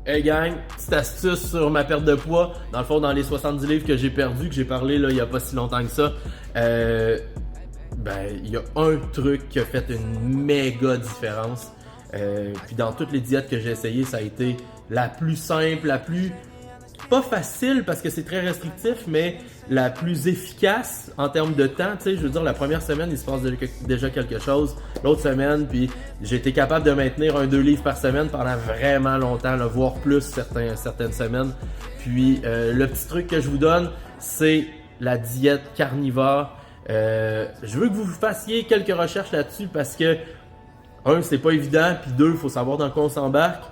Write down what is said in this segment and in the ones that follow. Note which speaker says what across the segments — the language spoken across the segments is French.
Speaker 1: Hey gang, petite astuce sur ma perte de poids. Dans le fond, dans les 70 livres que j'ai perdus, que j'ai parlé là, il n'y a pas si longtemps que ça, il y a un truc qui a fait une méga différence. Puis dans toutes les diètes que j'ai essayées, ça a été la plus simple, la plus pas facile parce que c'est très restrictif, mais la plus efficace en termes de temps. Tu sais, je veux dire, la première semaine, il se passe déjà quelque chose. L'autre semaine, puis j'ai été capable de maintenir 2 livres par semaine pendant vraiment longtemps, là, voire plus certaines semaines. Puis le petit truc que je vous donne, c'est la diète carnivore. Je veux que vous fassiez quelques recherches là-dessus parce que, un, c'est pas évident, puis deux, il faut savoir dans quoi on s'embarque.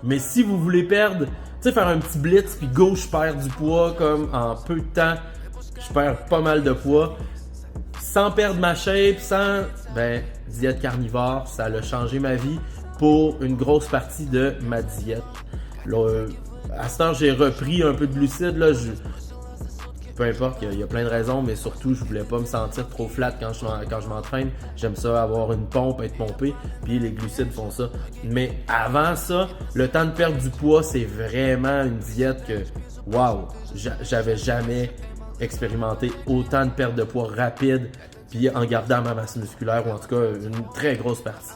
Speaker 1: Mais si vous voulez perdre, tu sais, faire un petit blitz, puis go, je perds du poids, comme en peu de temps, je perds pas mal de poids. Sans perdre ma shape, diète carnivore, ça a changé ma vie pour une grosse partie de ma diète. Là, à ce temps, j'ai repris un peu de glucides, là, peu importe, il y a plein de raisons, mais surtout, je voulais pas me sentir trop flat quand je m'entraîne. J'aime ça, avoir une pompe, être pompé, puis les glucides font ça. Mais avant ça, le temps de perdre du poids, c'est vraiment une diète que, waouh, j'avais jamais expérimenté autant de perte de poids rapide, puis en gardant ma masse musculaire, ou en tout cas, une très grosse partie.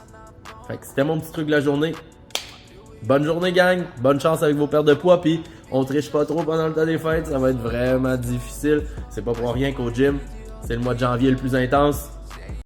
Speaker 1: Fait que c'était mon petit truc de la journée. Bonne journée gang, bonne chance avec vos pertes de poids, puis on triche pas trop pendant le temps des fêtes, ça va être vraiment difficile. C'est pas pour rien qu'au gym, c'est le mois de janvier le plus intense.